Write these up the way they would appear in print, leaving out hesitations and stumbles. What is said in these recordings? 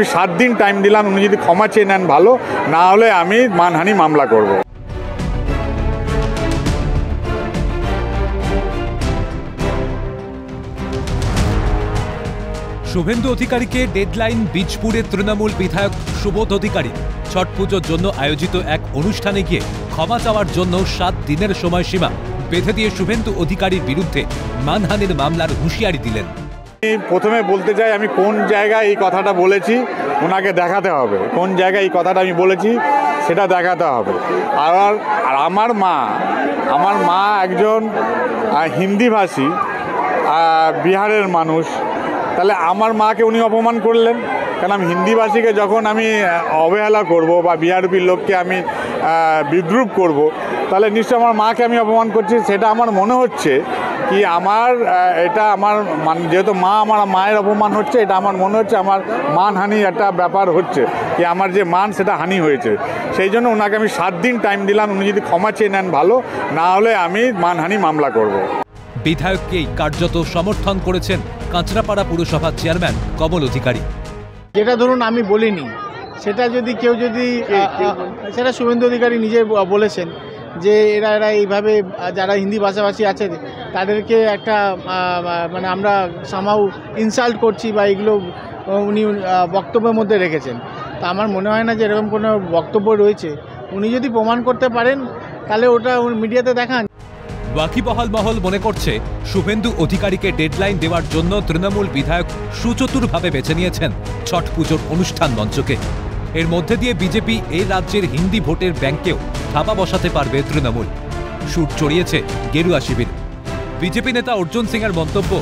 7 দিন টাইম দিলাম, উনি যদি ক্ষমা চেয়ে নেন ভালো, না হলে আমি মানহানি মামলা করব। শুভেন্দু অধিকারীকে ডেডলাইন। বীজপুরের তৃণমূল বিধায়ক সুবোধ অধিকারী ছট পুজোর জন্য আয়োজিত এক অনুষ্ঠানে গিয়ে ক্ষমা চাওয়ার জন্য 7 দিনের সময়সীমা বেঁধে দিয়ে শুভেন্দু অধিকারীর বিরুদ্ধে মানহানির মামলার হুঁশিয়ারি দিলেন। প্রথমে বলতে চাই, আমি কোন জায়গায় এই কথাটা বলেছি ওনাকে দেখাতে হবে, কোন জায়গায় এই কথাটা আমি বলেছি সেটা দেখাতে হবে। আর আমার মা একজন হিন্দিভাষী বিহারের মানুষ, তাহলে আমার মাকে উনি অপমান করলেন কেন? আমি হিন্দিভাষীকে যখন আমি অবহেলা করব বা বিহারুপির লোককে আমি বিদ্রুপ করব, তাহলে নিশ্চয় আমার মাকে আমি অপমান করছি। সেটা আমার মনে হচ্ছে কি এটা আমার যেহেতু আমার মায়ের অপমান হচ্ছে, এটা আমার মনে হচ্ছে আমার মানহানি একটা ব্যাপার হচ্ছে, কি আমার যে মান সেটা হানি হয়েছে। সেই জন্য ওনাকে আমি 7 দিন টাইম দিলাম, উনি যদি ক্ষমা চেয়ে নেন ভালো, না হলে আমি মানহানি মামলা করব। বিধায়ককেই কার্যত সমর্থন করেছেন কাঁচরাপাড়া পুরসভার চেয়ারম্যান কমল অধিকারী। যেটা ধরুন আমি বলিনি, সেটা যদি কেউ সেটা শুভেন্দু অধিকারী নিজে বলেছেন যে এরা এইভাবে যারা হিন্দি ভাষাভাষী আছে তাদেরকে একটা মানে আমরা সামহাউ ইনসাল্ট করছি বা এগুলো উনি বক্তব্যের মধ্যে রেখেছেন। তা আমার মনে হয় না যে এরকম কোনো বক্তব্য রয়েছে। উনি যদি প্রমাণ করতে পারেন তাহলে ওটা মিডিয়াতে দেখান। ওয়াকিবহাল মহল মনে করছে শুভেন্দু অধিকারীকে ডেডলাইন দেওয়ার জন্য তৃণমূল বিধায়ক সুচতুরভাবে বেছে নিয়েছেন ছট পুজোর অনুষ্ঠান মঞ্চকে। এর মধ্যে দিয়ে বিজেপি এই রাজ্যের হিন্দি ভোটের ব্যাংকেও থাবা বসাতে পারবে তৃণমূল। সুর চড়িয়েছে গেরুয়া শিবির। বিজেপি নেতা অর্জুন সিংয়ের মন্তব্য,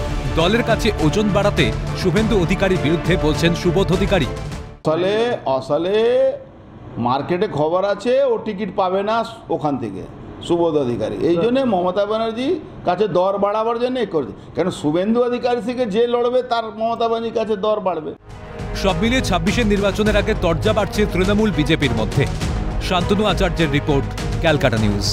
দলের কাছে ওজন বাড়াতে শুভেন্দু অধিকারীর বিরুদ্ধে বলছেন সুবোধ অধিকারী। আসলে মার্কেটে খবর আছে ও টিকিট পাবে না ওখান থেকে সুবোধ অধিকারী, এই জন্যে মমতা ব্যানার্জি কাছে দর বাড়াবার জন্য করছে। কেন শুভেন্দু অধিকারী থেকে যে লড়বে তার মমতা ব্যানার্জির কাছে দর বাড়বে। সব মিলিয়ে 26-এর নির্বাচনের আগে তরজা বাড়ছে তৃণমূল বিজেপির মধ্যে। শান্তনু আচার্যের রিপোর্ট, ক্যালকাটা নিউজ।